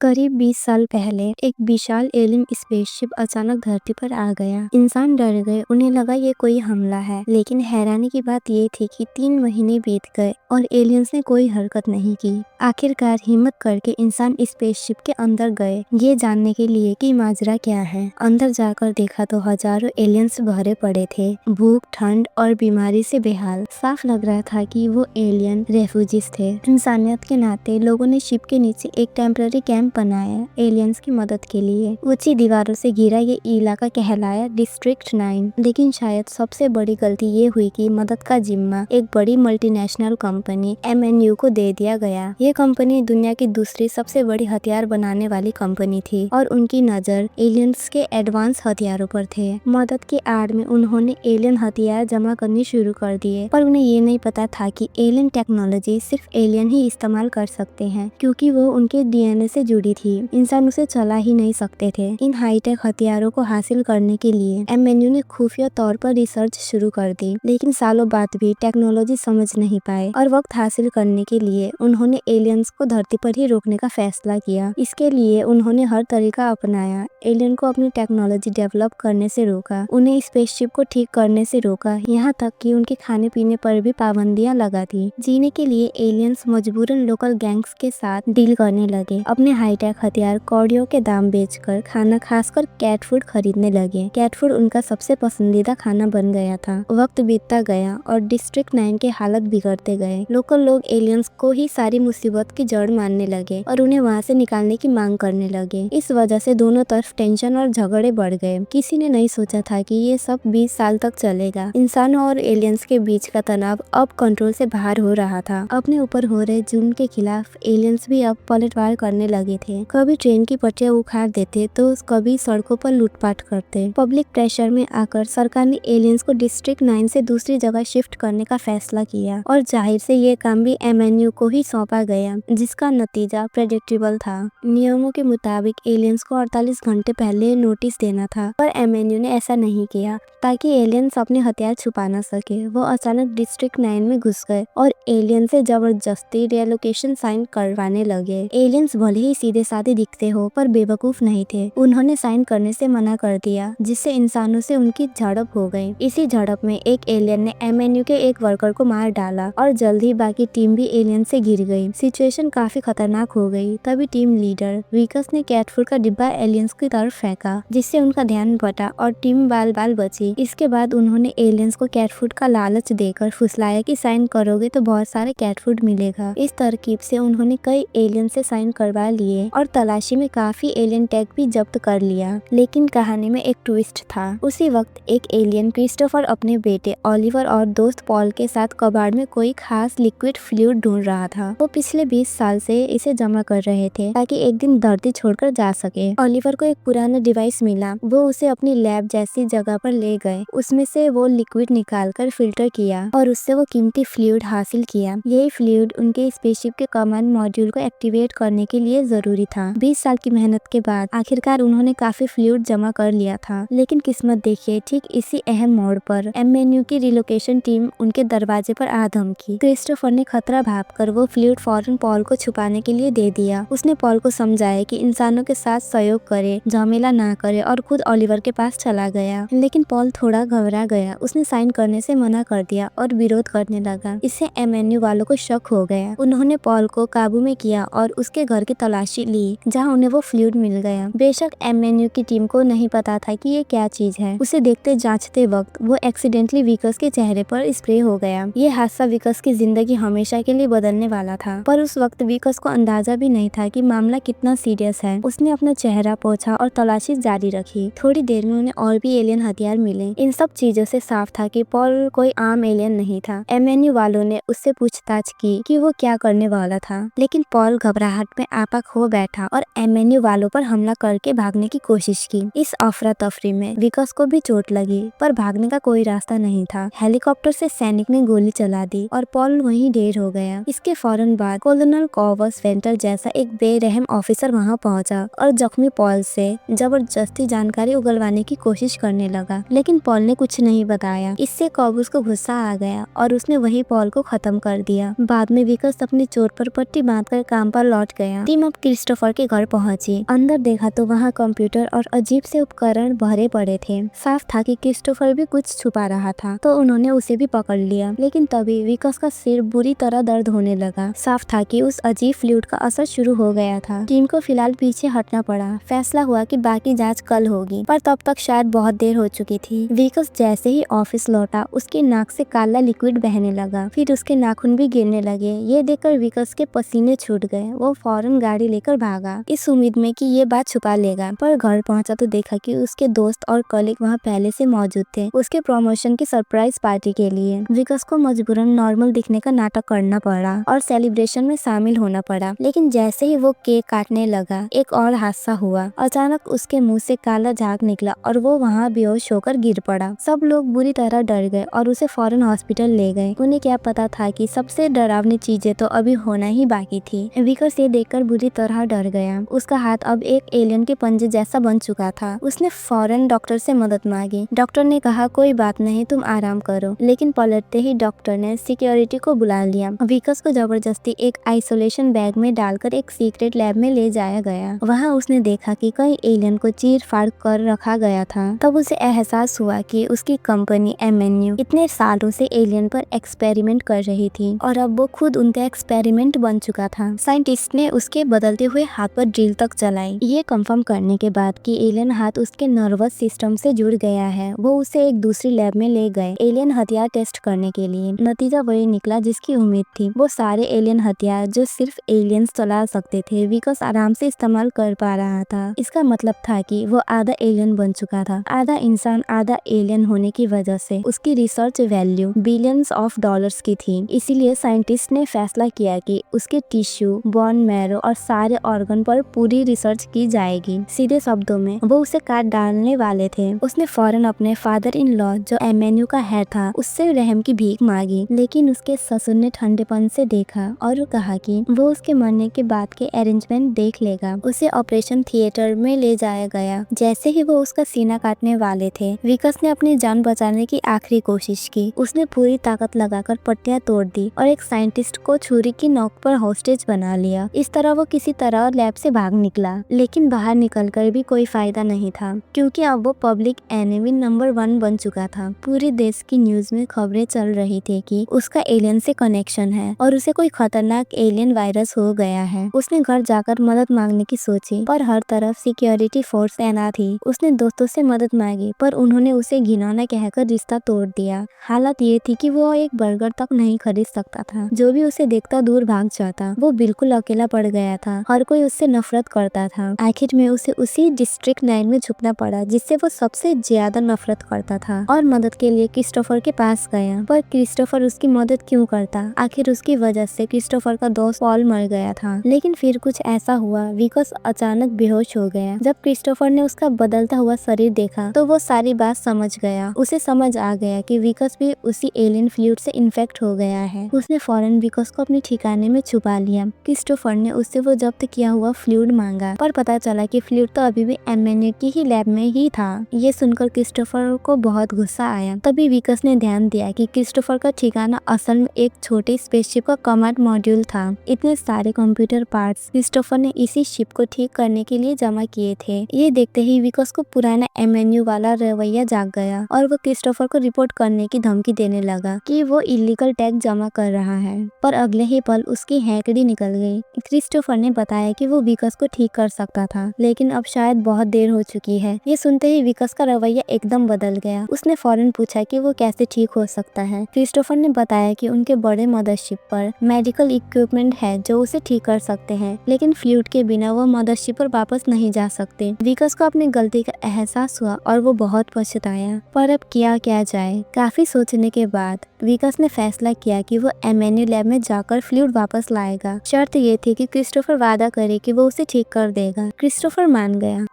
करीब 20 साल पहले एक विशाल एलियन स्पेसशिप अचानक धरती पर आ गया। इंसान डर गए, उन्हें लगा ये कोई हमला है। लेकिन हैरानी की बात ये थी कि 3 महीने बीत गए और एलियंस ने कोई हरकत नहीं की। आखिरकार हिम्मत करके इंसान स्पेसशिप के अंदर गए, ये जानने के लिए कि माजरा क्या है। अंदर जाकर देखा तो हजारों एलियंस भरे पड़े थे, भूख, ठंड और बीमारी से बेहाल। साफ लग रहा था कि वो एलियन रेफ्यूजीज थे। इंसानियत के नाते लोगों ने शिप के नीचे एक टेम्पररी कैंप बनाया एलियंस की मदद के लिए। ऊंची दीवारों से घिरा ये इलाका कहलाया डिस्ट्रिक्ट 9। लेकिन शायद सबसे बड़ी गलती ये हुई कि मदद का जिम्मा एक बड़ी मल्टीनेशनल कंपनी MNU को दे दिया गया। ये कंपनी दुनिया की दूसरी सबसे बड़ी हथियार बनाने वाली कंपनी थी और उनकी नजर एलियंस के एडवांस हथियारों पर थे। मदद की आड़ में उन्होंने एलियन हथियार जमा करनी शुरू कर दिए, पर उन्हें ये नहीं पता था कि एलियन टेक्नोलॉजी सिर्फ एलियन ही इस्तेमाल कर सकते हैं, क्योंकि वो उनके DNA से जुड़ी थी। इंसान उसे चला ही नहीं सकते थे। इन हाईटेक हथियारों को हासिल करने के लिए MNU ने खुफिया तौर पर रिसर्च शुरू कर दी, लेकिन सालों बाद भी टेक्नोलॉजी समझ नहीं पाए और वक्त हासिल करने के लिए उन्होंने एलियंस को धरती पर ही रोकने का फैसला किया। इसके लिए उन्होंने हर तरीका अपनाया। एलियन को अपनी टेक्नोलॉजी डेवलप करने से रोका, उन्हें स्पेसशिप को ठीक करने से रोका, यहाँ तक कि उनके खाने पीने पर भी पाबंदियां लगा दी। जीने के लिए एलियंस मजबूरन लोकल गैंग्स के साथ डील करने लगे। अपने हाईटेक हथियार कौड़ियों के दाम बेचकर खाना, खासकर कैट फूड खरीदने लगे। कैट फूड उनका सबसे पसंदीदा खाना बन गया था। वक्त बीतता गया और डिस्ट्रिक्ट 9 के हालत बिगड़ते गए। लोकल लोग एलियंस को ही सारी मुसीबत की जड़ मानने लगे और उन्हें वहाँ से निकालने की मांग करने लगे। इस वजह से दोनों तरफ टेंशन और झगड़े बढ़ गए। किसी ने नहीं सोचा था कि ये सब 20 साल तक चलेगा। इंसानों और एलियंस के बीच का तनाव अब कंट्रोल से बाहर हो रहा था। अपने ऊपर हो रहे जुल्म के खिलाफ एलियंस भी अब पलटवार करने लगे थे। कभी ट्रेन की पटरियां उखाड़ देते तो कभी सड़कों पर लूटपाट करते। पब्लिक प्रेशर में आकर सरकार ने एलियंस को डिस्ट्रिक्ट 9 से दूसरी जगह शिफ्ट करने का फैसला किया और जाहिर से ये काम भी MNU को ही सौंपा गया, जिसका नतीजा प्रेडिक्टेबल था। नियमों के मुताबिक एलियंस को 48 घंटे पहले नोटिस देना था, पर MNU ने ऐसा नहीं किया ताकि एलियंस अपने हथियार छुपा न सके। वो अचानक डिस्ट्रिक्ट 9 में घुस गए और एलियन से जबरदस्ती रिलोकेशन साइन करवाने लगे। एलियंस भले ही सीधे साधे दिखते हो, पर बेवकूफ नहीं थे। उन्होंने साइन करने से मना कर दिया, जिससे इंसानों से उनकी झड़प हो गई। इसी झड़प में एक एलियन ने MNU के एक वर्कर को मार डाला और जल्द ही बाकी टीम भी एलियन से घिर गई। सिचुएशन काफी खतरनाक हो गई। तभी टीम लीडर विकस ने कैट फूड का डिब्बा एलियंस की तरफ फेंका, जिससे उनका ध्यान बटा और टीम बाल बाल बची। इसके बाद उन्होंने एलियंस को कैट फूड का लालच देकर फुसलाया कि साइन करोगे तो बहुत सारे कैट फूड मिलेगा। इस तरकीब से उन्होंने कई एलियन से साइन करवा लिए और तलाशी में काफी एलियन टैग भी जब्त कर लिया। लेकिन कहानी में एक ट्विस्ट था। उसी वक्त एक एलियन क्रिस्टोफर अपने बेटे ओलिवर और दोस्त पॉल के साथ कबाड़ में कोई खास लिक्विड फ्लूइड ढूंढ रहा था। वो पिछले 20 साल से इसे जमा कर रहे थे ताकि एक दिन धरती छोड़कर जा सके। ओलिवर को एक पुराना डिवाइस मिला। वो उसे अपनी लैब जैसी जगह पर ले गए। उसमें से वो लिक्विड निकालकर फिल्टर किया और उससे वो कीमती फ्लूइड हासिल किया। यही फ्लूइड उनके स्पेसशिप के कमांड मॉड्यूल को एक्टिवेट करने के लिए जरूरी था। 20 साल की मेहनत के बाद आखिरकार उन्होंने काफी फ्लूइड जमा कर लिया था। लेकिन किस्मत देखिए, ठीक इसी अहम मोड़ पर MNU की रिलोकेशन टीम उनके दरवाजे पर आ धमकी। क्रिस्टोफर ने खतरा भांपकर वो फ्लूइड फौरन पॉल को छुपाने के लिए दे दिया। उसने पॉल को समझाया कि इंसानों के साथ सहयोग करे, झमेला ना करे और खुद ओलिवर के पास चला गया। लेकिन पॉल थोड़ा घबरा गया। उसने साइन करने से मना कर दिया और विरोध करने लगा। इससे MNU वालों को शक हो गया। उन्होंने पॉल को काबू में किया और उसके घर की तलाशी ली, जहां उन्हें वो फ्लूइड मिल गया। बेशक MNU की टीम को नहीं पता था कि ये क्या चीज है। उसे देखते जांचते वक्त वो एक्सीडेंटली विकस के चेहरे पर स्प्रे हो गया। ये हादसा विकस की जिंदगी हमेशा के लिए बदलने वाला था, पर उस वक्त विकस को अंदाजा भी नहीं था कि मामला कितना सीरियस है। उसने अपना चेहरा पोंछा और तलाशी जारी रखी। थोड़ी देर में उन्हें और भी एलियन हथियार मिले। इन सब चीजों से साफ था कि पॉल कोई आम एलियन नहीं था। MNU वालों ने उससे पूछताछ की कि वो क्या करने वाला था, लेकिन पॉल घबराहट में आपा खो बैठा और MNU वालों पर हमला करके भागने की कोशिश की। इस अफरा तफरी में विकस को भी चोट लगी, पर भागने का कोई रास्ता नहीं था। हेलीकॉप्टर से सैनिक ने गोली चला दी और पॉल वहीं ढेर हो गया। इसके फौरन बाद कोलोनल कॉवर्स वेंटर जैसा एक बेरहम ऑफिसर वहां पहुंचा और जख्मी पॉल से जबरदस्ती जानकारी उगलवाने की कोशिश करने लगा, लेकिन पॉल ने कुछ नहीं बताया। इससे कॉवर्स को गुस्सा आ गया और उसने वही पॉल को खत्म कर दिया। बाद में विकस अपनी चोट पर पट्टी बांधकर काम पर लौट गया। टीम अब क्रिस्टोफर के घर पहुंची। अंदर देखा तो वहाँ कंप्यूटर और अजीब से उपकरण भरे पड़े थे। साफ था कि क्रिस्टोफर भी कुछ छुपा रहा था, तो उन्होंने उसे भी पकड़ लिया। लेकिन तभी विकस का सिर बुरी तरह दर्द होने लगा। साफ था कि उस अजीब फ्लूइड का असर शुरू हो गया था। टीम को फिलहाल पीछे हटना पड़ा। फैसला हुआ कि बाकी जांच कल होगी, पर तब तक शायद बहुत देर हो चुकी थी। विकस जैसे ही ऑफिस लौटा, उसकी नाक से काला लिक्विड बहने लगा, फिर उसके नाखून भी गिरने लगे। ये देखकर विकस के पसीने छूट गए। वो फौरन गाड़ी लेकर भागा, इस उम्मीद में कि ये बात छुपा लेगा। पर घर पहुंचा तो देखा कि उसके दोस्त और कलीग वहाँ पहले से मौजूद थे, उसके प्रमोशन की सरप्राइज पार्टी के लिए। विकस को मजबूरन नॉर्मल दिखने का नाटक करना पड़ा और सेलिब्रेशन में शामिल होना पड़ा। लेकिन जैसे ही वो केक काटने लगा, एक और हादसा हुआ। अचानक उसके मुंह से काला झाग निकला और वो वहाँ बेहोश होकर गिर पड़ा। सब लोग बुरी तरह डर गए और उसे फौरन हॉस्पिटल ले गए। उन्हें क्या पता था कि सबसे डरावनी चीजें तो अभी होना ही बाकी थी। विकस ये देखकर बुरी तरह डर गया। उसका हाथ अब एक एलियन के पंजे जैसा बन चुका था। उसने फौरन डॉक्टर से मदद मांगी। डॉक्टर ने कहा कोई बात नहीं, तुम आराम करो। लेकिन पलटते ही डॉक्टर ने सिक्योरिटी को बुला लिया। विकस को जबरदस्ती एक आइसोलेशन बैग में डालकर एक सीक्रेट लैब में ले जाया गया। वहाँ उसने देखा कि कई एलियन को चीर फाड़ कर रखा गया था। तब उसे एहसास हुआ कि उसकी कंपनी MNU इतने सालों से एलियन पर एक्सपेरिमेंट कर रही थी और अब वो खुद उनका एक्सपेरिमेंट बन चुका था। साइंटिस्ट ने उसके बदलते हुए हाथ पर ड्रिल तक चलाई। ये कंफर्म करने के बाद कि एलियन हाथ उसके नर्वस सिस्टम से जुड़ गया है, वो उसे एक दूसरी लैब में ले गए एलियन हथियार टेस्ट करने के लिए। नतीजा वही निकला जिसकी उम्मीद थी। वो सारे एलियन हथियार जो सिर्फ एलियंस चला सकते थे, विकस आराम से इस्तेमाल कर पा रहा था। इसका मतलब था कि वो आधा एलियन बन चुका था। आधा इंसान आधा एलियन होने की वजह से उसकी research value billions of dollars की थी। इसीलिए साइंटिस्ट ने फैसला किया कि उसके टिश्यू, बोन मैरो और सारे ऑर्गन पर पूरी रिसर्च की जाएगी। सीधे शब्दों में वो उसे काट डालने वाले थे। उसने फौरन अपने फादर इन लॉ जो MNU का हेड था उससे रहम की भीख मांगी, लेकिन उसके ससुर ने ठंडेपन से देखा और कहा कि वो उसके मरने के बाद के अरेंजमेंट देख लेगा। उसे ऑपरेशन थिएटर में ले जाया गया। जैसे ही वो उसका सीना काटने वाले थे, विकस ने अपनी जान बचाने की आखिरी कोशिश की। उसने पूरी ताकत लगाकर पट्टियां तोड़ दी और एक साइंटिस्ट को छुरी की नोक पर हॉस्टेज बना लिया। इस तरह वो किसी तरह लैब से भाग निकला, लेकिन बाहर निकलकर भी कोई फायदा नहीं था, क्योंकि अब वो पब्लिक एनिमी नंबर 1 बन चुका था। पूरे देश की न्यूज में खबरें चल रही थी कि उसका एलियन से कनेक्शन है और उसे कोई खतरनाक एलियन वायरस हो गया है। उसने घर जाकर मदद मांगने की सोची, पर हर तरफ सिक्योरिटी फोर्स तैनात थी। उसने दोस्तों से मदद मांगी, पर उन्होंने उसे घिनौना कहकर रिश्ता तोड़ दिया। हालत ये थी कि वो एक बर्गर तक नहीं खरीद सकता था। जो भी उसे देखता दूर भाग जाता। वो बिल्कुल अकेला पड़ गया था। हर कोई उससे नफरत करता था। आखिर में उसे उसी डिस्ट्रिक्ट 9 में छुपना पड़ा जिससे वो सबसे ज्यादा नफरत करता था, और मदद के लिए क्रिस्टोफर के पास गया। पर क्रिस्टोफर उसकी मदद क्यों करता? आखिर उसकी वजह से क्रिस्टोफर का दोस्त पॉल मर गया था। लेकिन फिर कुछ ऐसा हुआ, विकस अचानक बेहोश हो गया। जब क्रिस्टोफर ने उसका बदलता हुआ शरीर देखा तो वो सारी बात समझ गया। उसे समझ आ गया कि विकस भी उसी एलियन फ्लूइड से इन्फेक्ट हो गया है। उसने फौरन विकस को अपने ठिकाने में छुपा लिया। क्रिस्टोफर ने उससे वो जब्त किया हुआ फ्लूइड मांगा, पर पता चला कि फ्लूइड तो अभी भी MNU की ही लैब में ही था। ये सुनकर क्रिस्टोफर को बहुत गुस्सा आया। तभी विकस ने ध्यान दिया कि क्रिस्टोफर का ठिकाना असल में एक छोटे स्पेसशिप का कमांड मॉड्यूल था। इतने सारे कंप्यूटर पार्ट्स क्रिस्टोफर ने इसी शिप को ठीक करने के लिए जमा किए थे। ये देखते ही विकस को पुराना MNU वाला रवैया जाग गया और वो क्रिस्टोफर को रिपोर्ट करने की धमकी देने लगा कि वो इलीगल टैग जमा कर रहा है। पर अगले ही पल उसकी हैकड़ी निकल गई। क्रिस्टोफर ने बताया कि वो विकस को ठीक कर सकता था, लेकिन अब शायद बहुत देर हो चुकी है। ये सुनते ही विकस का रवैया एकदम बदल गया। उसने फौरन पूछा कि वो कैसे ठीक हो सकता है। क्रिस्टोफर ने बताया कि उनके बड़े मदरशिप पर मेडिकल इक्विपमेंट है जो उसे ठीक कर सकते हैं, लेकिन फ्लूइड के बिना वो मदरशिप पर वापस नहीं जा सकते। विकस को अपनी गलती का एहसास हुआ और वो बहुत पछताया, पर अब किया क्या जाए। काफी सोचने के बाद विकस ने फैसला किया कि वो MNU लैब में जाकर फ्लूइड वापस लाएगा। शर्त ये थी कि क्रिस्टोफर वादा करे कि वो उसे ठीक कर देगा। क्रिस्टोफर मान गया।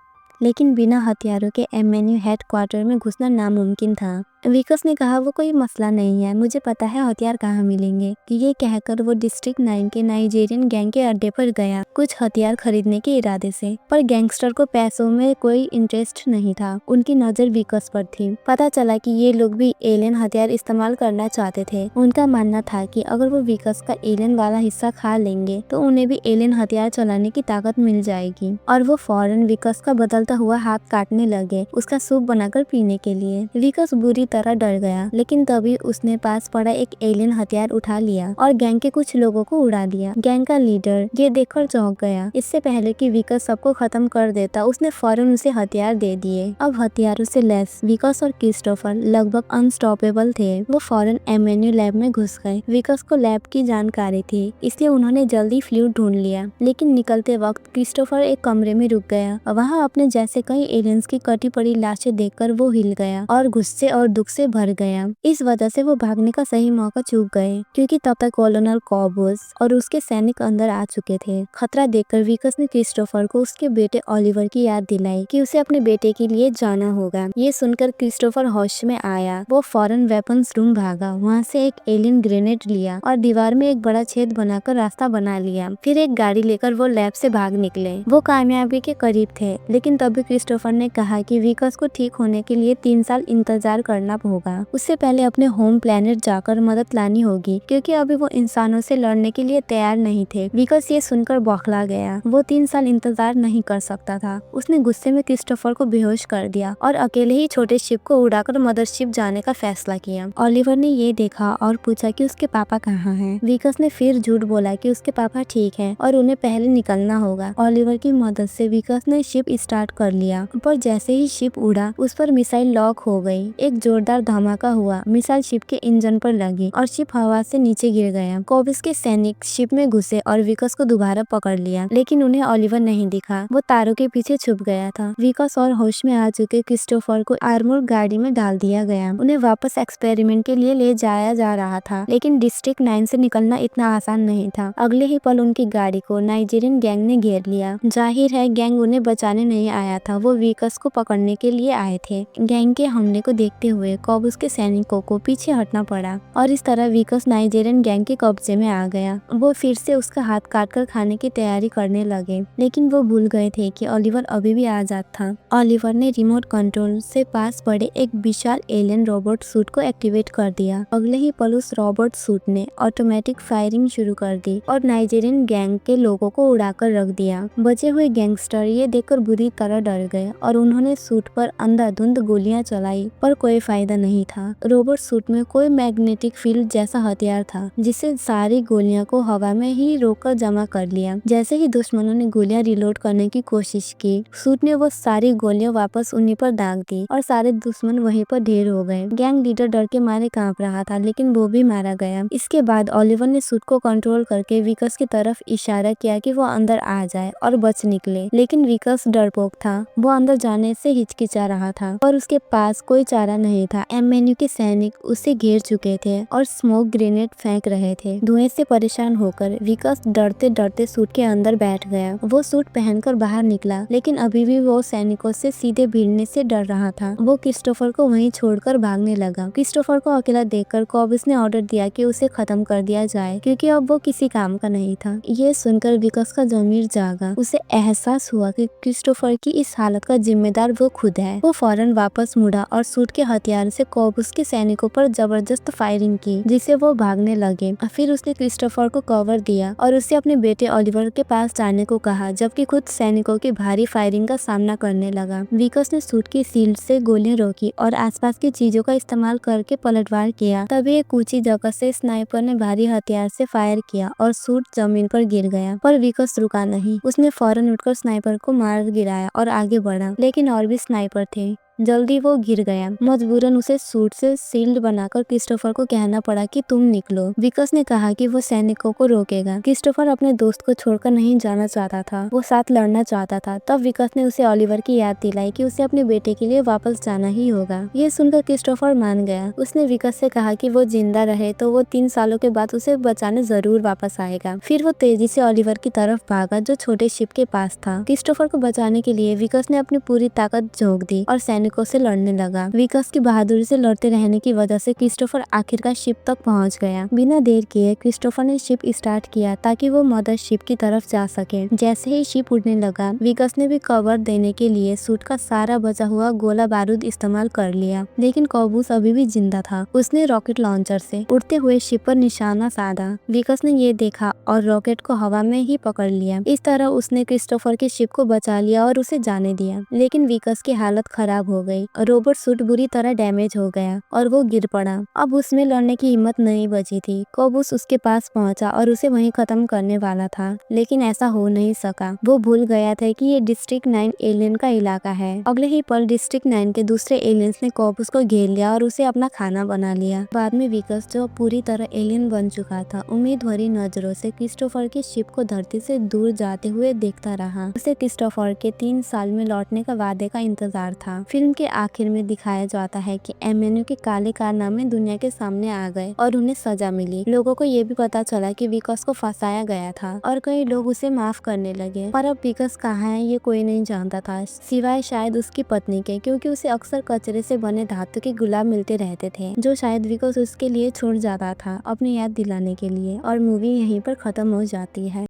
लेकिन बिना हथियारों के एमएनयू हेडक्वार्टर में घुसना नामुमकिन था। विकस ने कहा, वो कोई मसला नहीं है, मुझे पता है हथियार कहाँ मिलेंगे। ये कहकर वो डिस्ट्रिक्ट 9 के नाइजीरियन गैंग के अड्डे पर गया कुछ हथियार खरीदने के इरादे से। पर गैंगस्टर को पैसों में कोई इंटरेस्ट नहीं था, उनकी नजर विकस पर थी। पता चला कि ये लोग भी एलियन हथियार इस्तेमाल करना चाहते थे। उनका मानना था कि अगर वो विकस का एलियन वाला हिस्सा खा लेंगे तो उन्हें भी एलियन हथियार चलाने की ताकत मिल जाएगी। और वो फौरन विकस का बदलता हुआ हाथ काटने लगे उसका सूप बनाकर पीने के लिए। विकस बुरी तरह डर गया, लेकिन तभी उसने पास पड़ा एक एलियन हथियार उठा लिया और गैंग के कुछ लोगों को उड़ा दिया। गैंग का लीडर ये देखकर चौंक गया। इससे पहले कि विकस सबको खत्म कर देता, उसने फौरन उसे हथियार दे दिए। अब हथियारों से लैस विकस और क्रिस्टोफर लगभग अनस्टॉपेबल थे। वो फौरन एमएनयू लैब में घुस गए। विकस को लैब की जानकारी थी, इसलिए उन्होंने जल्दी फ्लूइड ढूंढ लिया। लेकिन निकलते वक्त क्रिस्टोफर एक कमरे में रुक गया। वहाँ अपने जैसे कई एलियंस की कटी पड़ी लाशें देखकर वो हिल गया और गुस्से और दुख से भर गया। इस वजह से वो भागने का सही मौका चूक गए, क्योंकि तब तक कॉलोनल कॉबोस और उसके सैनिक अंदर आ चुके थे। खतरा देखकर विकस ने क्रिस्टोफर को उसके बेटे ओलिवर की याद दिलाई कि उसे अपने बेटे के लिए जाना होगा। ये सुनकर क्रिस्टोफर होश में आया। वो फौरन वेपन्स रूम भागा, वहाँ से एक एलियन ग्रेनेड लिया और दीवार में एक बड़ा छेद बनाकर रास्ता बना लिया। फिर एक गाड़ी लेकर वो लैब से भाग निकले। वो कामयाबी के करीब थे, लेकिन तभी क्रिस्टोफर ने कहा कि विकस को ठीक होने के लिए 3 साल इंतजार करना होगा। उससे पहले अपने होम प्लेनेट जाकर मदद लानी होगी, क्योंकि अभी वो इंसानों से लड़ने के लिए तैयार नहीं थे। विकस ये सुनकर बौखला गया। वो 3 साल इंतजार नहीं कर सकता था। उसने गुस्से में क्रिस्टोफर को बेहोश कर दिया और अकेले ही छोटे शिप को उड़ाकर मदरशिप जाने का फैसला किया। ओलिवर ने ये देखा और पूछा कि उसके पापा कहाँ हैं। विकस ने फिर झूठ बोला कि उसके पापा ठीक हैं और उन्हें पहले निकलना होगा। ओलिवर की मदद से विकस ने शिप स्टार्ट कर लिया, पर जैसे ही शिप उड़ा उस पर मिसाइल लॉक हो गई। एक जोरदार धमाका हुआ, मिसाइल शिप के इंजन पर लगी और शिप हवा से नीचे गिर गया। कॉबिस के सैनिक शिप में घुसे और विकस को दोबारा पकड़ लिया, लेकिन उन्हें ओलिवर नहीं दिखा। वो तारों के पीछे छुप गया था। विकस और होश में आ चुके क्रिस्टोफर को आर्मर गाड़ी में डाल दिया गया। उन्हें वापस एक्सपेरिमेंट के लिए ले जाया जा रहा था, लेकिन डिस्ट्रिक्ट 9 से निकलना इतना आसान नहीं था। अगले ही पल उनकी गाड़ी को नाइजीरियन गैंग ने घेर लिया। जाहिर है गैंग उन्हें बचाने नहीं आया था, वो विकस को पकड़ने के लिए आए थे। गैंग के हमले को देखते हुए कॉबस के सैनिकों को पीछे हटना पड़ा और इस तरह विकस नाइजीरियन गैंग के कब्जे में आ गया। वो फिर से उसका हाथ काटकर खाने की तैयारी करने लगे, लेकिन वो भूल गए थे कि ओलिवर अभी भी आजाद था। ओलिवर ने रिमोट कंट्रोल से पास पड़े एक विशाल एलियन रोबोट सूट को एक्टिवेट कर दिया। अगले ही पल उस रोबोट सूट ने ऑटोमेटिक फायरिंग शुरू कर दी और नाइजीरियन गैंग के लोगों को उड़ाकर रख दिया। बचे हुए गैंगस्टर ये देखकर बुरी तरह डर गए और उन्होंने सूट पर अंधाधुंध गोलियां चलाई, पर कोई फायदा नहीं था। रोबोट सूट में कोई मैग्नेटिक फील्ड जैसा हथियार था, जिससे सारी गोलियां को हवा में ही रोककर जमा कर लिया। जैसे ही दुश्मनों ने गोलियां रिलोड करने की कोशिश की, सूट ने वो सारी गोलियां वापस उन्हीं पर दाग दी और सारे दुश्मन वहीं पर ढेर हो गए। गैंग लीडर डर के मारे कांप रहा था, लेकिन वो भी मारा गया। इसके बाद ओलिवर ने सूट को कंट्रोल करके विकस की तरफ इशारा किया कि वो अंदर आ जाए और बच निकले, लेकिन विकस डरपोक था। वो अंदर जाने से हिचकिचा रहा था और उसके पास कोई चारा नहीं था। एमएनयू के सैनिक उसे घेर चुके थे और स्मोक ग्रेनेड फेंक रहे थे। धुएं से परेशान होकर विकस डरते डरते सूट के अंदर बैठ गया। वो सूट पहनकर बाहर निकला, लेकिन अभी भी वो सैनिकों से सीधे भिड़ने से डर रहा था। वो क्रिस्टोफर को वहीं छोड़कर भागने लगा। क्रिस्टोफर को अकेला देखकर कॉबिस ने ऑर्डर दिया कि उसे खत्म कर दिया जाए, क्योंकि अब वो किसी काम का नहीं था। ये सुनकर विकस का जमीर जागा। उसे एहसास हुआ कि क्रिस्टोफर की इस हालत का जिम्मेदार वो खुद है। वो फौरन वापस मुड़ा और सूट के हथियार से कॉबस के सैनिकों पर जबरदस्त फायरिंग की, जिससे वो भागने लगे। फिर उसने क्रिस्टोफर को कवर दिया और उससे अपने बेटे ओलिवर के पास जाने को कहा, जबकि खुद सैनिकों की भारी फायरिंग का सामना करने लगा। विकस ने सूट की शील्ड से गोलियां रोकी और आसपास की चीजों का इस्तेमाल करके पलटवार किया। तभी एक ऊंची जगह से स्नाइपर ने भारी हथियार से फायर किया और सूट जमीन पर गिर गया, पर विकस रुका नहीं। उसने फौरन उठकर स्नाइपर को मार गिराया और आगे बढ़ा, लेकिन और भी स्नाइपर थे। जल्दी वो गिर गया। मजबूरन उसे सूट से शील्ड बनाकर क्रिस्टोफर को कहना पड़ा कि तुम निकलो। विकस ने कहा कि वो सैनिकों को रोकेगा। क्रिस्टोफर अपने दोस्त को छोड़कर नहीं जाना चाहता था, वो साथ लड़ना चाहता था। तब विकस ने उसे ओलिवर की याद दिलाई कि उसे अपने बेटे के लिए वापस जाना ही होगा। ये सुनकर क्रिस्टोफर मान गया। उसने विकस से कहा कि वो जिंदा रहे तो वो 3 सालों के बाद उसे बचाने जरूर वापस आएगा। फिर वो तेजी से ओलिवर की तरफ भागा जो छोटे शिप के पास था। क्रिस्टोफर को बचाने के लिए विकस ने अपनी पूरी ताकत झोंक दी और सैनिकों से लड़ने लगा। विकस की बहादुरी से लड़ते रहने की वजह से क्रिस्टोफर आखिरकार शिप तक पहुंच गया। बिना देर किए क्रिस्टोफर ने शिप स्टार्ट किया ताकि वो मदर शिप की तरफ जा सके। जैसे ही शिप उड़ने लगा, विकस ने भी कवर देने के लिए सूट का सारा बचा हुआ गोला बारूद इस्तेमाल कर लिया, लेकिन कॉबूस अभी भी जिंदा था। उसने रॉकेट लॉन्चर से उड़ते हुए शिप पर निशाना साधा। विकस ने ये देखा और रॉकेट को हवा में ही पकड़ लिया। इस तरह उसने क्रिस्टोफर की शिप को बचा लिया और उसे जाने दिया। लेकिन विकस की हालत खराब हो गई। रोबोट सूट बुरी तरह डैमेज हो गया और वो गिर पड़ा। अब उसमें लड़ने की हिम्मत नहीं बची थी। कॉबूस उसके पास पहुंचा और उसे वहीं खत्म करने वाला था, लेकिन ऐसा हो नहीं सका। वो भूल गया था कि ये डिस्ट्रिक्ट 9 एलियन का इलाका है। अगले ही पल डिस्ट्रिक्ट 9 के दूसरे एलियंस ने कॉबूस को घेर लिया और उसे अपना खाना बना लिया। बाद में विकस, जो पूरी तरह एलियन बन चुका था, उम्मीद भरी नजरों से क्रिस्टोफर की शिप को धरती से दूर जाते हुए देखता रहा। उसे क्रिस्टोफर के 3 साल में लौटने का वादे का इंतजार था। फिल्म के आखिर में दिखाया जाता है कि एमेन्यू के काले कारनामे दुनिया के सामने आ गए और उन्हें सजा मिली। लोगों को ये भी पता चला कि विकस को फंसाया गया था और कई लोग उसे माफ करने लगे। पर अब विकस कहाँ है ये कोई नहीं जानता था, सिवाय शायद उसकी पत्नी के, क्योंकि उसे अक्सर कचरे से बने धातु के गुलाब मिलते रहते थे, जो शायद विकस उसके लिए छोड़ जाता था अपनी याद दिलाने के लिए। और मूवी यहीं पर खत्म हो जाती है।